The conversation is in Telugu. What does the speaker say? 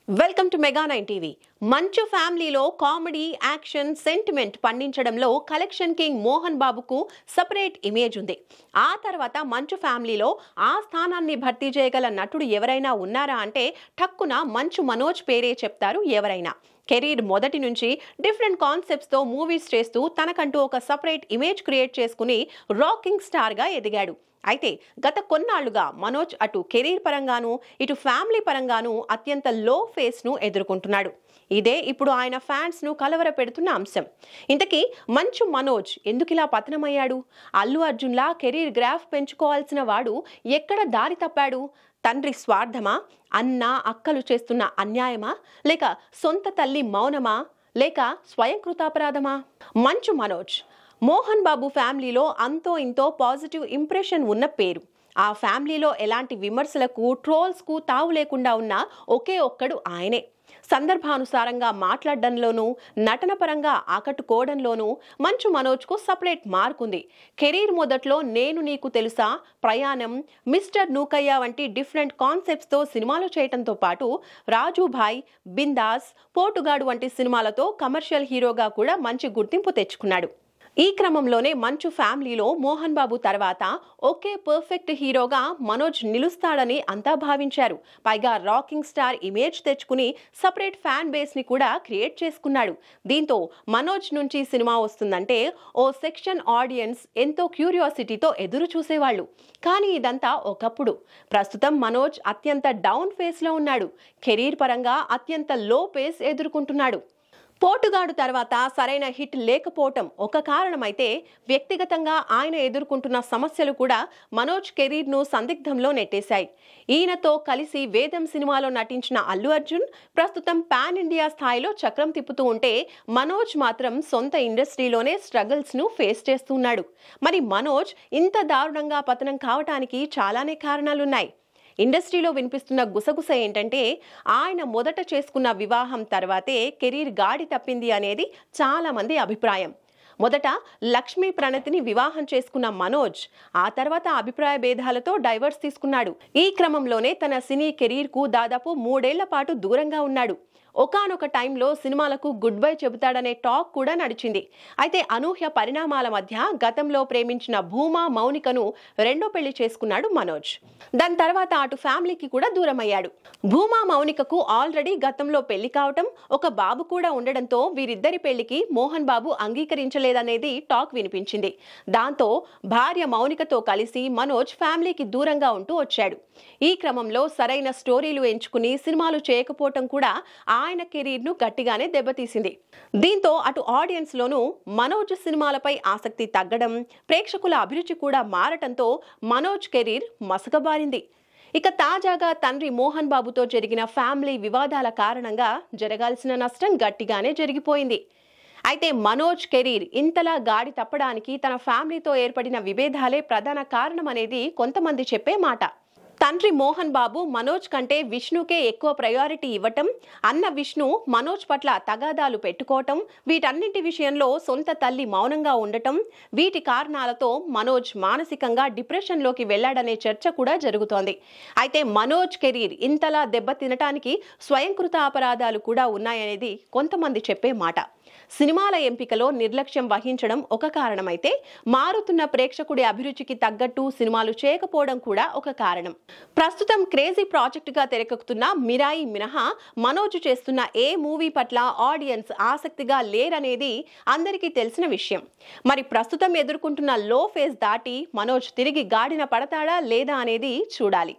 Welcome to mega 9 TV. మంచు ఫ్యామిలీలో కామెడీ, యాక్షన్, సెంటిమెంట్ పండించడంలో కలెక్షన్ కింగ్ మోహన్ బాబుకు సెపరేట్ ఇమేజ్ ఉంది. ఆ తర్వాత మంచు ఫ్యామిలీలో ఆ స్థానాన్ని భర్తీ చేయగల నటుడు ఎవరైనా ఉన్నారా అంటే ఠక్కున మంచు మనోజ్ పేరే చెప్తారు ఎవరైనా. కెరీర్ మొదటి నుంచి డిఫరెంట్ కాన్సెప్ట్స్తో మూవీస్ చేస్తూ తనకంటూ ఒక సెపరేట్ ఇమేజ్ క్రియేట్ చేసుకుని రాకింగ్ స్టార్గా ఎదిగాడు. అయితే గత కొన్నాళ్లుగా మనోజ్ అటు కెరీర్ పరంగాను ఇటు ఫ్యామిలీ పరంగాను అత్యంత లో ఫేస్ను ఎదుర్కొంటున్నాడు. ఇదే ఇప్పుడు ఆయన ఫ్యాన్స్ను కలవర పెడుతున్న అంశం. ఇంతకీ మంచు మనోజ్ ఎందుకిలా పతనమయ్యాడు? అల్లు అర్జున్లా కెరీర్ గ్రాఫ్ పెంచుకోవాల్సిన వాడు ఎక్కడ దారి తప్పాడు? తండ్రి స్వార్థమా, అన్న అక్కలు చేస్తున్న అన్యాయమా, లేక సొంత తల్లి మౌనమా, లేక స్వయం కృతాపరాధమా? మంచు మనోజ్ మోహన్ బాబు ఫ్యామిలీలో అంతో ఇంతో పాజిటివ్ ఇంప్రెషన్ ఉన్న పేరు. ఆ ఫ్యామిలీలో ఎలాంటి విమర్శలకు, ట్రోల్స్కు తావు లేకుండా ఉన్న ఒకే ఒక్కడు ఆయనే. సందర్భానుసారంగా మాట్లాడడంలోనూ నటన పరంగా ఆకట్టుకోవడంలోనూ మంచు మనోజ్కు సపరేట్ మార్క్ ఉంది. కెరీర్ మొదట్లో నేను నీకు తెలుసా, ప్రయాణం, మిస్టర్ నూకయ్య వంటి డిఫరెంట్ కాన్సెప్ట్స్తో సినిమాలు చేయడంతో పాటు రాజుభాయ్, బిందాస్, పోటుగాడు వంటి సినిమాలతో కమర్షియల్ హీరోగా కూడా మంచి గుర్తింపు తెచ్చుకున్నాడు. ఈ క్రమంలోనే మంచు ఫ్యామిలీలో మోహన్ బాబు తర్వాత ఒకే పర్ఫెక్ట్ హీరోగా మనోజ్ నిలుస్తాడని అంతా భావించారు. పైగా రాకింగ్ స్టార్ ఇమేజ్ తెచ్చుకుని సపరేట్ ఫ్యాన్ బేస్ ని కూడా క్రియేట్ చేసుకున్నాడు. దీంతో మనోజ్ నుంచి సినిమా వస్తుందంటే ఓ సెక్షన్ ఆడియన్స్ ఎంతో క్యూరియాసిటీతో ఎదురు చూసేవాళ్ళు. కానీ ఇదంతా ఒకప్పుడు. ప్రస్తుతం మనోజ్ అత్యంత డౌన్ ఫేస్ లో ఉన్నాడు. కెరీర్ పరంగా అత్యంత లో పేస్ ఎదుర్కొంటున్నాడు. పోటుగాడు తర్వాత సరైన హిట్ లేకపోవటం ఒక కారణమైతే, వ్యక్తిగతంగా ఆయన ఎదుర్కొంటున్న సమస్యలు కూడా మనోజ్ కెరీర్ను సందిగ్ధంలో నెట్టేశాయి. ఈయనతో కలిసి వేదం సినిమాలో నటించిన అల్లు అర్జున్ ప్రస్తుతం పాన్ ఇండియా స్థాయిలో చక్రం తిప్పుతూ ఉంటే, మనోజ్ మాత్రం సొంత ఇండస్ట్రీలోనే స్ట్రగుల్స్ను ఫేస్ చేస్తున్నాడు. మరి మనోజ్ ఇంత దారుణంగా పతనం కావటానికి చాలానే కారణాలున్నాయి. ఇండస్ట్రీలో వినిపిస్తున్న గుసగుస ఏంటంటే, ఆయన మొదట చేసుకున్న వివాహం తర్వాతే కెరీర్ గాడి తప్పింది అనేది చాలా మంది అభిప్రాయం. మొదట లక్ష్మీ ప్రణతిని వివాహం చేసుకున్న మనోజ్ ఆ తర్వాత అభిప్రాయ భేదాలతో డైవర్స్ తీసుకున్నాడు. ఈ క్రమంలోనే తన సినీ కెరీర్కు దాదాపు 3 ఏళ్ల పాటు దూరంగా ఉన్నాడు. ఒకానొక టైంలో సినిమాలకు గుడ్ బై చెబుతాడనే టాక్ కూడా నడిచింది. అయితే అనూహ్య పరిణామాల మధ్య గతంలో ప్రేమించిన భూమా మౌనికను రెండో పెళ్లి చేసుకున్నాడు మనోజ్. దాని తర్వాత అటు ఫ్యామిలీకి కూడా దూరం అయ్యాడు. భూమా మౌనికకు ఆల్రెడీ గతంలో పెళ్లి కావటం, ఒక బాబు కూడా ఉండడంతో వీరిద్దరి పెళ్లికి మోహన్ బాబు అంగీకరించలేదనేది టాక్ వినిపించింది. దాంతో భార్య మౌనికతో కలిసి మనోజ్ ఫ్యామిలీకి దూరంగా ఉంటూ వచ్చాడు. ఈ క్రమంలో సరైన స్టోరీలు ఎంచుకుని సినిమాలు చేయకపోవటం కూడా ఆయన కెరీర్ను గట్టిగానే దెబ్బతీసింది. దీంతో అటు ఆడియన్స్ లోనూ మనోజ్ సినిమాలపై ఆసక్తి తగ్గడం, ప్రేక్షకుల అభిరుచి కూడా మారటంతో మనోజ్ కెరీర్ మసకబారింది. ఇక తాజాగా తండ్రి మోహన్ బాబుతో జరిగిన ఫ్యామిలీ వివాదాల కారణంగా జరగాల్సిన నష్టం గట్టిగానే జరిగిపోయింది. అయితే మనోజ్ కెరీర్ ఇంతలా గాడి తప్పడానికి తన ఫ్యామిలీతో ఏర్పడిన విభేదాలే ప్రధాన కారణం అనేది కొంతమంది చెప్పే మాట. తండ్రి మోహన్ బాబు మనోజ్ కంటే విష్ణుకే ఎక్కువ ప్రయారిటీ ఇవ్వటం, అన్న విష్ణు మనోజ్ పట్ల తగాదాలు పెట్టుకోవటం, వీటన్నింటి విషయంలో సొంత తల్లి మౌనంగా ఉండటం, వీటి కారణాలతో మనోజ్ మానసికంగా డిప్రెషన్లోకి వెళ్లాడనే చర్చ కూడా జరుగుతోంది. అయితే మనోజ్ కెరీర్ ఇంతలా దెబ్బతినటానికి స్వయంకృత అపరాధాలు కూడా ఉన్నాయనేది కొంతమంది చెప్పే మాట. సినిమాల ఎంపికలో నిర్లక్ష్యం వహించడం ఒక కారణమైతే, మారుతున్న ప్రేక్షకుడి అభిరుచికి తగ్గట్టు సినిమాలు చేయకపోవడం కూడా ఒక కారణం. ప్రస్తుతం క్రేజీ ప్రాజెక్టుగా తెరకెక్కుతున్న మిరాయి మినహా మనోజ్ చేస్తున్న ఏ మూవీ పట్ల ఆడియన్స్ ఆసక్తిగా లేరనేది అందరికీ తెలిసిన విషయం. మరి ప్రస్తుతం ఎదుర్కొంటున్న లో ఫేజ్ దాటి మనోజ్ తిరిగి గాడిన పడతాడా లేదా అనేది చూడాలి.